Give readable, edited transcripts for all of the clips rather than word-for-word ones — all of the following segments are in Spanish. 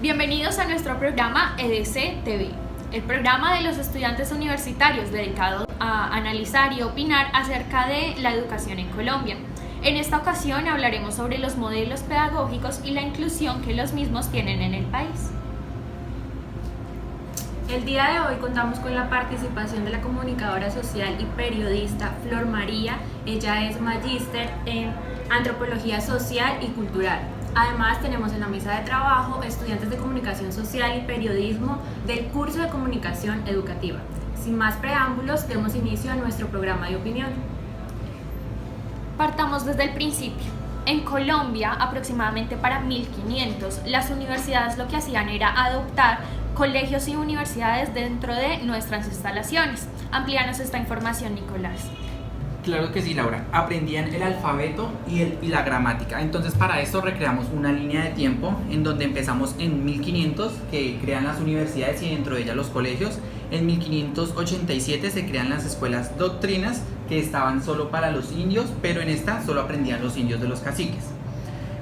Bienvenidos a nuestro programa EDC TV, el programa de los estudiantes universitarios dedicado a analizar y opinar acerca de la educación en Colombia. En esta ocasión hablaremos sobre los modelos pedagógicos y la inclusión que los mismos tienen en el país. El día de hoy contamos con la participación de la comunicadora social y periodista Flor María. Ella es magíster en Antropología Social y Cultural. Además, tenemos en la mesa de trabajo estudiantes de Comunicación Social y Periodismo del curso de Comunicación Educativa. Sin más preámbulos, demos inicio a nuestro programa de opinión. Partamos desde el principio. En Colombia, aproximadamente para 1500, las universidades lo que hacían era adoptar colegios y universidades dentro de nuestras instalaciones. Amplíanos esta información, Nicolás. Claro que sí, Laura. Aprendían el alfabeto y la gramática. Entonces, para esto recreamos una línea de tiempo en donde empezamos en 1500, que crean las universidades y dentro de ellas los colegios. En 1587 se crean las escuelas doctrinas, que estaban solo para los indios, pero en esta solo aprendían los indios de los caciques.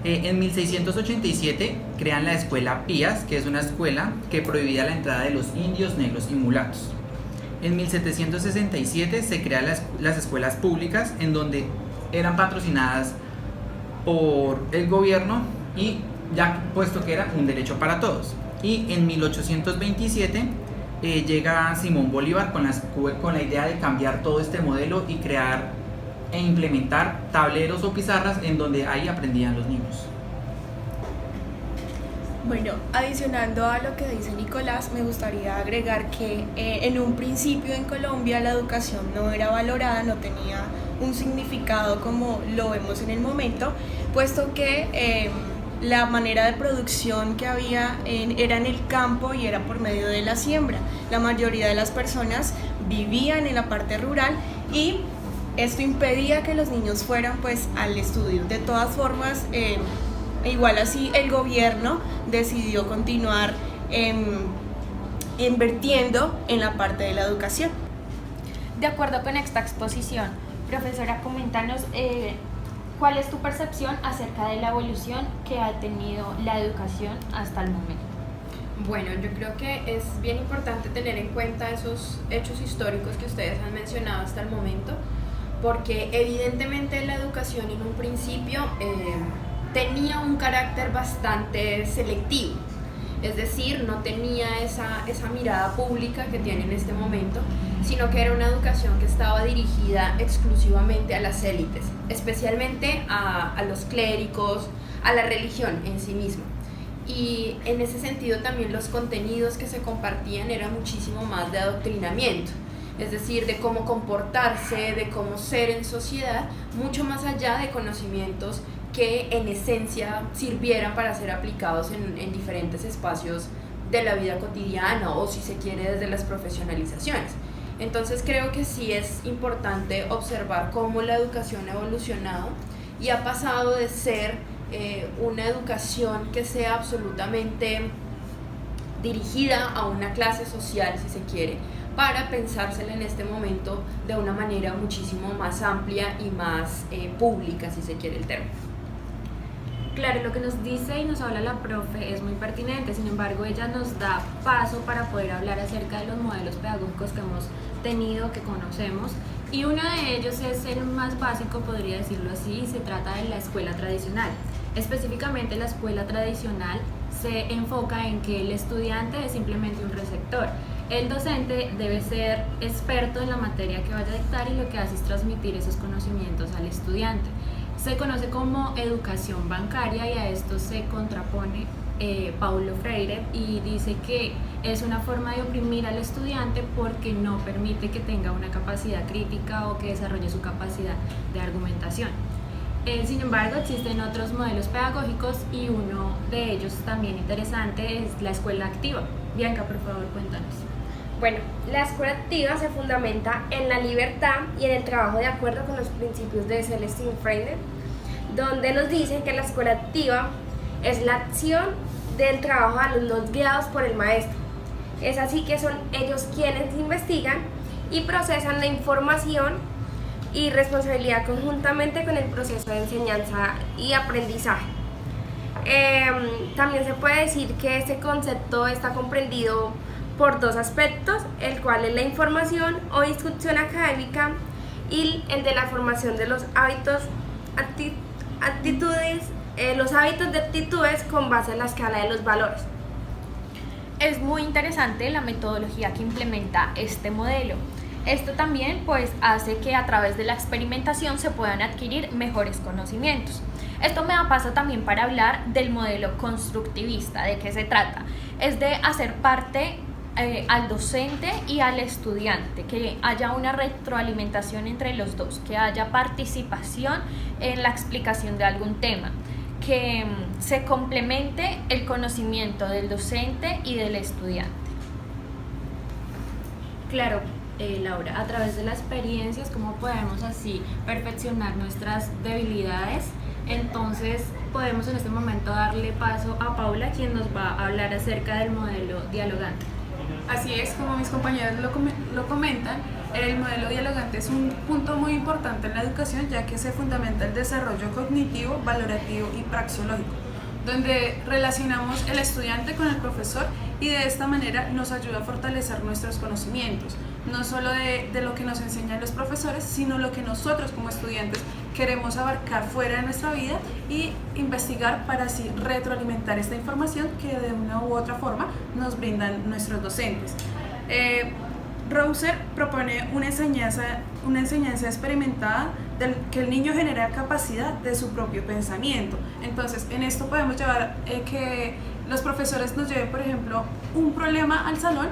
En 1687 crean la escuela Pías, que es una escuela que prohibía la entrada de los indios, negros y mulatos. En 1767 se crean las escuelas públicas, en donde eran patrocinadas por el gobierno y ya puesto que era un derecho para todos. Y en 1827 llega Simón Bolívar con la idea de cambiar todo este modelo y crear e implementar tableros o pizarras en donde ahí aprendían los niños. Bueno, adicionando a lo que dice Nicolás, me gustaría agregar que en un principio en Colombia la educación no era valorada, no tenía un significado como lo vemos en el momento, puesto que la manera de producción que había era en el campo y era por medio de la siembra. La mayoría de las personas vivían en la parte rural y esto impedía que los niños fueran pues al estudio. De todas formas, igual así el gobierno decidió continuar invirtiendo en la parte de la educación. De acuerdo con esta exposición, profesora, coméntanos cuál es tu percepción acerca de la evolución que ha tenido la educación hasta el momento. Bueno, yo creo que es bien importante tener en cuenta esos hechos históricos que ustedes han mencionado hasta el momento, porque evidentemente la educación en un principio tenía un carácter bastante selectivo, es decir, no tenía esa mirada pública que tiene en este momento, sino que era una educación que estaba dirigida exclusivamente a las élites, especialmente a los clérigos, a la religión en sí misma. Y en ese sentido también los contenidos que se compartían eran muchísimo más de adoctrinamiento, es decir, de cómo comportarse, de cómo ser en sociedad, mucho más allá de conocimientos que en esencia sirvieran para ser aplicados en diferentes espacios de la vida cotidiana o, si se quiere, desde las profesionalizaciones. Entonces creo que sí es importante observar cómo la educación ha evolucionado y ha pasado de ser una educación que sea absolutamente dirigida a una clase social, si se quiere, para pensársela en este momento de una manera muchísimo más amplia y más pública, si se quiere el término. Claro, lo que nos dice y nos habla la profe es muy pertinente, sin embargo ella nos da paso para poder hablar acerca de los modelos pedagógicos que hemos tenido, que conocemos, y uno de ellos es el más básico, podría decirlo así, y se trata de la escuela tradicional. Específicamente la escuela tradicional se enfoca en que el estudiante es simplemente un receptor. El docente debe ser experto en la materia que vaya a dictar y lo que hace es transmitir esos conocimientos al estudiante. Se conoce como educación bancaria y a esto se contrapone Paulo Freire y dice que es una forma de oprimir al estudiante porque no permite que tenga una capacidad crítica o que desarrolle su capacidad de argumentación. Sin embargo, existen otros modelos pedagógicos y uno de ellos también interesante es la escuela activa. Bianca, por favor, cuéntanos. Bueno, la escuela activa se fundamenta en la libertad y en el trabajo de acuerdo con los principios de Celestine Freire, donde nos dice que la escuela activa es la acción del trabajo de alumnos guiados por el maestro. Es así que son ellos quienes investigan y procesan la información y responsabilidad conjuntamente con el proceso de enseñanza y aprendizaje. También se puede decir que este concepto está comprendido por dos aspectos, el cual es la información o instrucción académica y el de la formación de los hábitos, los hábitos de actitudes con base en la escala de los valores. Es muy interesante la metodología que implementa este modelo. Esto también pues hace que a través de la experimentación se puedan adquirir mejores conocimientos. Esto me da paso también para hablar del modelo constructivista. ¿De qué se trata? Es de hacer parte al docente y al estudiante, que haya una retroalimentación entre los dos, que haya participación en la explicación de algún tema, que se complemente el conocimiento del docente y del estudiante. Claro, Laura, a través de las experiencias, ¿cómo podemos así perfeccionar nuestras debilidades? Entonces, podemos en este momento darle paso a Paula, quien nos va a hablar acerca del modelo dialogante. Así es, como mis compañeros lo comentan, el modelo dialogante es un punto muy importante en la educación, ya que se fundamenta el desarrollo cognitivo, valorativo y praxeológico, donde relacionamos el estudiante con el profesor y de esta manera nos ayuda a fortalecer nuestros conocimientos, no solo de lo que nos enseñan los profesores, sino lo que nosotros como estudiantes queremos abarcar fuera de nuestra vida y investigar para así retroalimentar esta información que de una u otra forma nos brindan nuestros docentes. Rouser propone una enseñanza experimentada del que el niño genera capacidad de su propio pensamiento. Entonces, en esto podemos llevar que los profesores nos lleven, por ejemplo, un problema al salón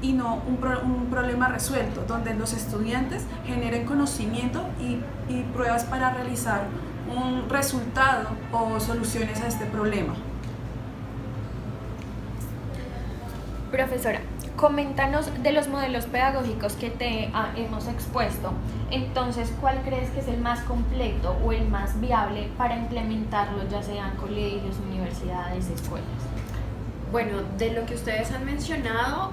y no un problema resuelto, donde los estudiantes generen conocimiento y pruebas para realizar un resultado o soluciones a este problema. Profesora, coméntanos de los modelos pedagógicos que hemos expuesto. Entonces, ¿cuál crees que es el más completo o el más viable para implementarlo, ya sea en colegios, universidades, escuelas? Bueno, de lo que ustedes han mencionado,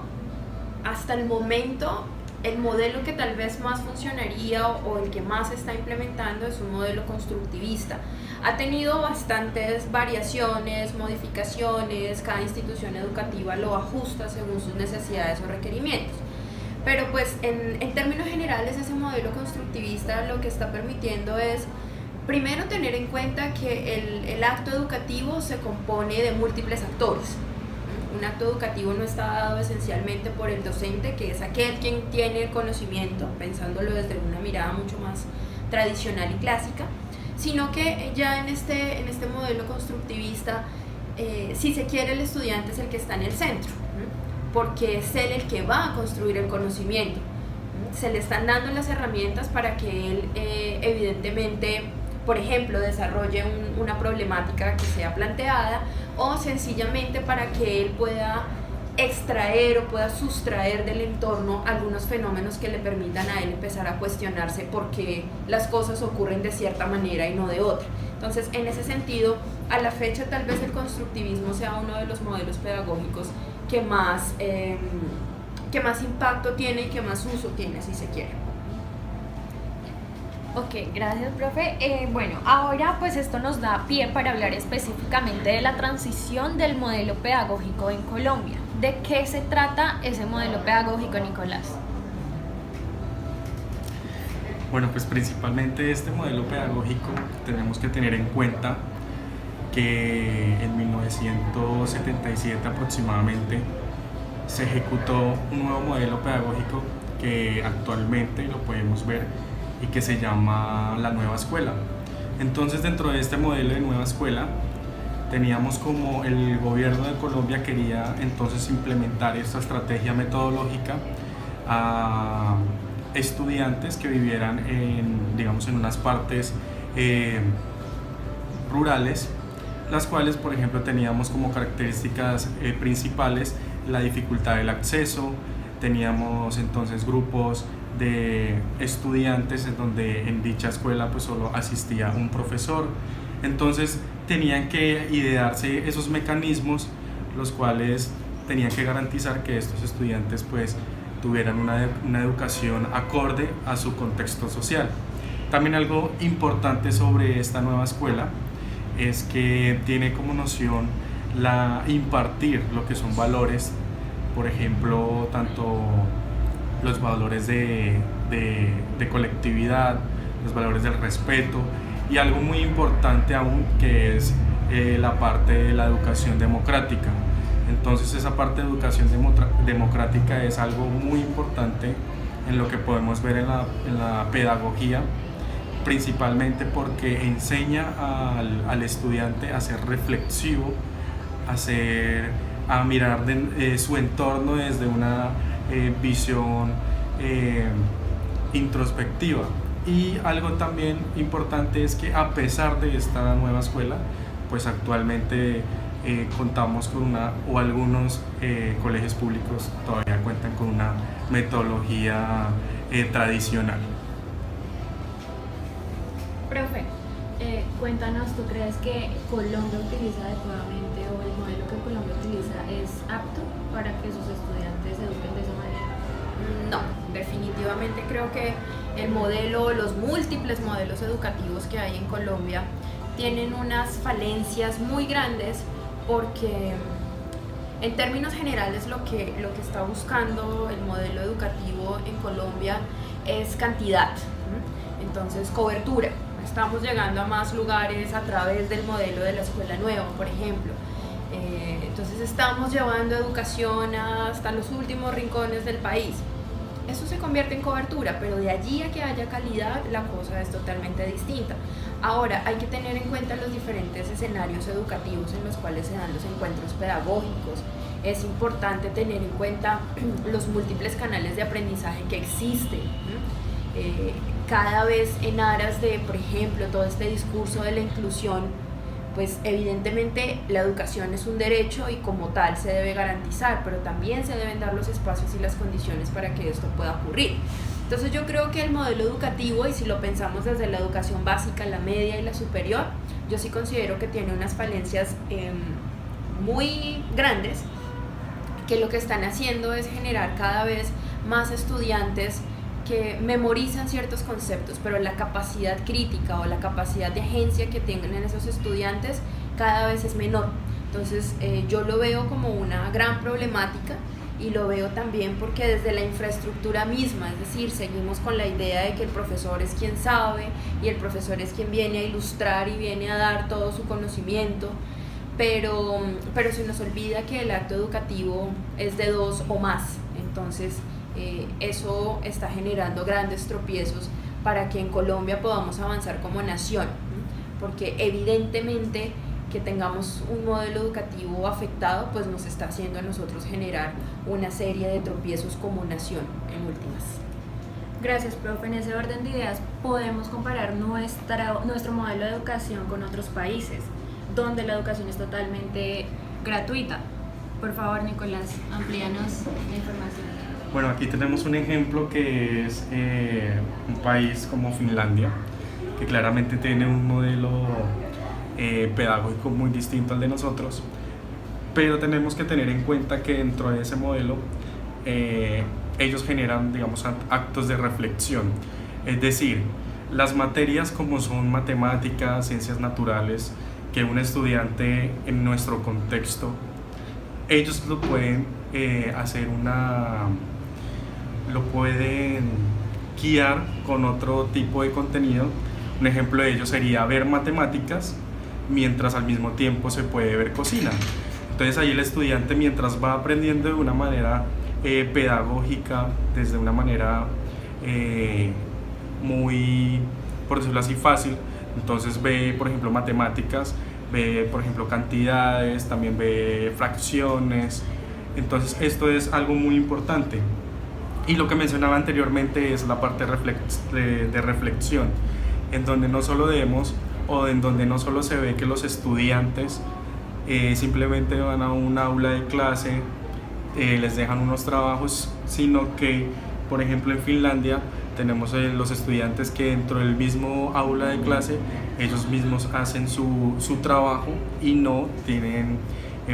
hasta el momento, el modelo que tal vez más funcionaría o el que más se está implementando es un modelo constructivista. Ha tenido bastantes variaciones, modificaciones, cada institución educativa lo ajusta según sus necesidades o requerimientos. Pero pues en términos generales ese modelo constructivista lo que está permitiendo es primero tener en cuenta que el acto educativo se compone de múltiples actores. Un acto educativo no está dado esencialmente por el docente, que es aquel quien tiene el conocimiento, pensándolo desde una mirada mucho más tradicional y clásica, sino que ya en este modelo constructivista, si se quiere, el estudiante es el que está en el centro, porque es él el que va a construir el conocimiento. Se le están dando las herramientas para que él evidentemente, por ejemplo, desarrolle una problemática que sea planteada, o sencillamente para que él pueda extraer o pueda sustraer del entorno algunos fenómenos que le permitan a él empezar a cuestionarse por qué las cosas ocurren de cierta manera y no de otra. Entonces, en ese sentido, a la fecha tal vez el constructivismo sea uno de los modelos pedagógicos que más impacto tiene y que más uso tiene, si se quiere. Ok, gracias, profe. Bueno, ahora pues esto nos da pie para hablar específicamente de la transición del modelo pedagógico en Colombia. ¿De qué se trata ese modelo pedagógico, Nicolás? Bueno, pues principalmente este modelo pedagógico tenemos que tener en cuenta que en 1977 aproximadamente se ejecutó un nuevo modelo pedagógico que actualmente lo podemos ver y que se llama la nueva escuela. Entonces, dentro de este modelo de nueva escuela teníamos como el gobierno de Colombia quería entonces implementar esta estrategia metodológica a estudiantes que vivieran en unas partes rurales, las cuales, por ejemplo, teníamos como características principales la dificultad del acceso. Teníamos entonces grupos de estudiantes en donde en dicha escuela pues solo asistía un profesor. Entonces tenían que idearse esos mecanismos, los cuales tenían que garantizar que estos estudiantes pues tuvieran una educación acorde a su contexto social. También algo importante sobre esta nueva escuela es que tiene como noción impartir lo que son valores, por ejemplo, tanto los valores de colectividad, los valores del respeto y algo muy importante aún que es la parte de la educación democrática. Entonces esa parte de educación democrática es algo muy importante en lo que podemos ver en la pedagogía, principalmente porque enseña al estudiante a ser reflexivo, a mirar su entorno desde una visión introspectiva. Y algo también importante es que a pesar de esta nueva escuela, pues actualmente contamos con algunos colegios públicos todavía cuentan con una metodología tradicional. Profe, cuéntanos, ¿tú crees que Colombia utiliza adecuadamente o el modelo que Colombia utiliza es apto para que sus estudiantes se eduquen de esa manera? No, definitivamente creo que el modelo, los múltiples modelos educativos que hay en Colombia tienen unas falencias muy grandes porque en términos generales lo que está buscando el modelo educativo en Colombia es cantidad, entonces cobertura. Estamos llegando a más lugares a través del modelo de la escuela nueva, por ejemplo. Entonces estamos llevando educación hasta los últimos rincones del país. Eso se convierte en cobertura, pero de allí a que haya calidad, la cosa es totalmente distinta. Ahora, hay que tener en cuenta los diferentes escenarios educativos en los cuales se dan los encuentros pedagógicos. Es importante tener en cuenta los múltiples canales de aprendizaje que existen. Cada vez en aras de, por ejemplo, todo este discurso de la inclusión, pues evidentemente la educación es un derecho y como tal se debe garantizar, pero también se deben dar los espacios y las condiciones para que esto pueda ocurrir. Entonces yo creo que el modelo educativo, y si lo pensamos desde la educación básica, la media y la superior, yo sí considero que tiene unas falencias muy grandes, que lo que están haciendo es generar cada vez más estudiantes que memorizan ciertos conceptos, pero la capacidad crítica o la capacidad de agencia que tengan en esos estudiantes cada vez es menor. Entonces yo lo veo como una gran problemática y lo veo también porque desde la infraestructura misma, es decir, seguimos con la idea de que el profesor es quien sabe y el profesor es quien viene a ilustrar y viene a dar todo su conocimiento, pero se nos olvida que el acto educativo es de dos o más. Entonces eso está generando grandes tropiezos para que en Colombia podamos avanzar como nación, porque evidentemente que tengamos un modelo educativo afectado pues nos está haciendo a nosotros generar una serie de tropiezos como nación en últimas. Gracias, profe. En ese orden de ideas podemos comparar nuestro modelo de educación con otros países donde la educación es totalmente gratuita. Por favor, Nicolás, amplíanos la información. Bueno, aquí tenemos un ejemplo que es un país como Finlandia, que claramente tiene un modelo pedagógico muy distinto al de nosotros, pero tenemos que tener en cuenta que dentro de ese modelo ellos generan, digamos, actos de reflexión, es decir, las materias como son matemáticas, ciencias naturales, que un estudiante en nuestro contexto, ellos lo pueden lo pueden guiar con otro tipo de contenido. Un ejemplo de ello sería ver matemáticas mientras al mismo tiempo se puede ver cocina. Entonces ahí el estudiante, mientras va aprendiendo de una manera pedagógica, desde una manera muy, por decirlo así, fácil, entonces ve, por ejemplo, matemáticas, ve, por ejemplo, cantidades, también ve fracciones. Entonces esto es algo muy importante. Y lo que mencionaba anteriormente es la parte de reflexión, en donde no solo debemos, o en donde no solo se ve que los estudiantes simplemente van a un aula de clase, les dejan unos trabajos, sino que, por ejemplo, en Finlandia tenemos los estudiantes que dentro del mismo aula de clase ellos mismos hacen su trabajo y no tienen,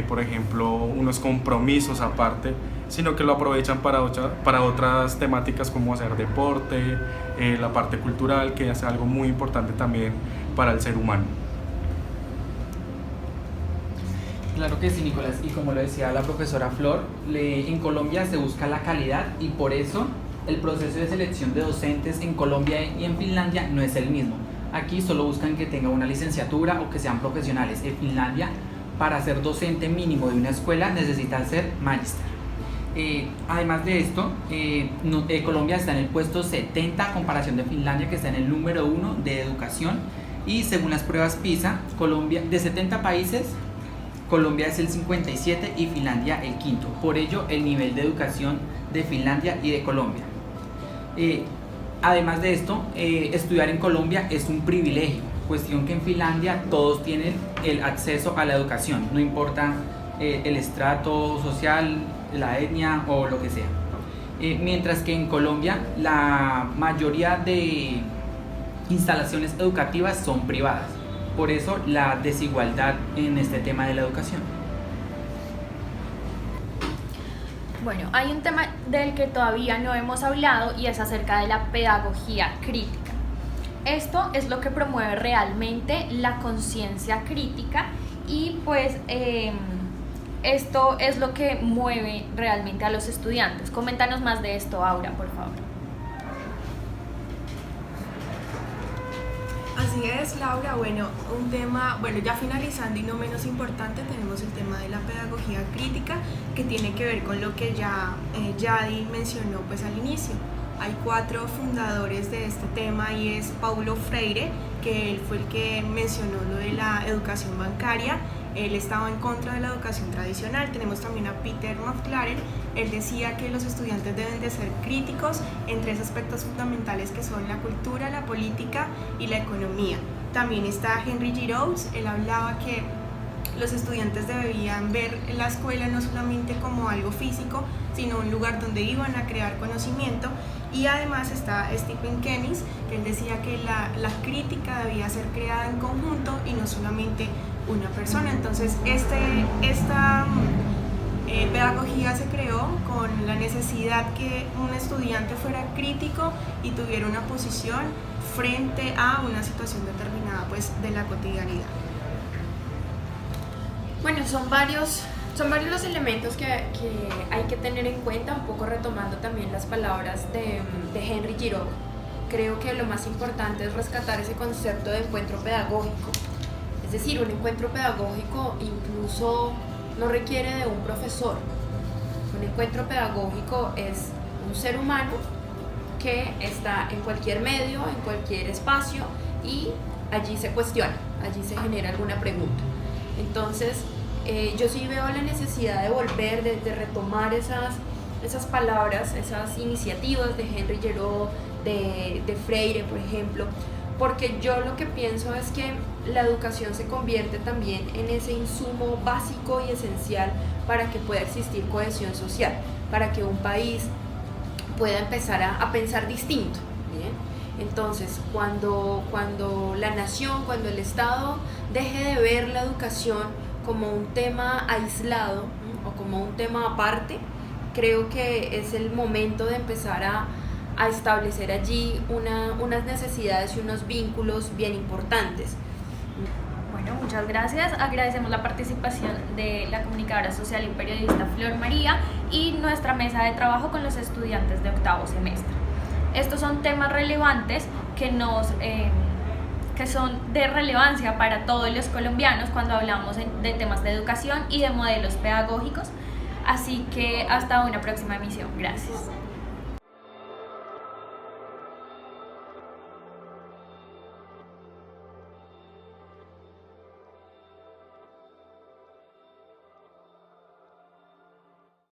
por ejemplo, unos compromisos aparte, sino que lo aprovechan para otras temáticas como hacer deporte, la parte cultural, que es algo muy importante también para el ser humano. Claro que sí, Nicolás, y como lo decía la profesora Flor, en Colombia se busca la calidad y por eso el proceso de selección de docentes en Colombia y en Finlandia no es el mismo. Aquí solo buscan que tenga una licenciatura o que sean profesionales. En Finlandia, para ser docente mínimo de una escuela necesitas ser magister. Además de esto, Colombia está en el puesto 70 a comparación de Finlandia, que está en el número 1 de educación, y según las pruebas PISA, Colombia, de 70 países, Colombia es el 57 y Finlandia el quinto. Por ello, el nivel de educación de Finlandia y de Colombia. Además de esto, estudiar en Colombia es un privilegio, cuestión que en Finlandia todos tienen el acceso a la educación, no importa el estrato social, la etnia o lo que sea. Mientras que en Colombia la mayoría de instalaciones educativas son privadas. Por eso la desigualdad en este tema de la educación. Bueno, hay un tema del que todavía no hemos hablado y es acerca de la pedagogía crítica. Esto es lo que promueve realmente la conciencia crítica y pues esto es lo que mueve realmente a los estudiantes. Coméntanos más de esto, Aura, por favor. Así es, Laura. Bueno, ya finalizando y no menos importante, tenemos el tema de la pedagogía crítica, que tiene que ver con lo que ya Yadi mencionó pues al inicio. Hay 4 fundadores de este tema y es Paulo Freire, que él fue el que mencionó lo de la educación bancaria. Él estaba en contra de la educación tradicional. Tenemos también a Peter Maclaren. Él decía que los estudiantes deben de ser críticos en 3 aspectos fundamentales que son la cultura, la política y la economía. También está Henry Giroux. Él hablaba que los estudiantes debían ver la escuela no solamente como algo físico, sino un lugar donde iban a crear conocimiento. Y además está Stephen Kennis, que él decía que la crítica debía ser creada en conjunto y no solamente una persona. Entonces esta pedagogía se creó con la necesidad que un estudiante fuera crítico y tuviera una posición frente a una situación determinada pues de la cotidianidad. Bueno, son varios los elementos que hay que tener en cuenta, un poco retomando también las palabras de Henry Giroux. Creo que lo más importante es rescatar ese concepto de encuentro pedagógico. Es decir, un encuentro pedagógico incluso no requiere de un profesor. Un encuentro pedagógico es un ser humano que está en cualquier medio, en cualquier espacio y allí se cuestiona, allí se genera alguna pregunta. Entonces, yo sí veo la necesidad de volver, de retomar esas palabras, esas iniciativas de Henry Giroux, de Freire, por ejemplo, porque yo lo que pienso es que la educación se convierte también en ese insumo básico y esencial para que pueda existir cohesión social, para que un país pueda empezar a pensar distinto, ¿bien? Entonces, cuando la nación, cuando el Estado deje de ver la educación como un tema aislado, ¿no?, o como un tema aparte, creo que es el momento de empezar a establecer allí unas necesidades y unos vínculos bien importantes. Bueno, muchas gracias. Agradecemos la participación de la comunicadora social y periodista Flor María y nuestra mesa de trabajo con los estudiantes de 8º semestre. Estos son temas relevantes que son de relevancia para todos los colombianos cuando hablamos de temas de educación y de modelos pedagógicos. Así que hasta una próxima emisión. Gracias.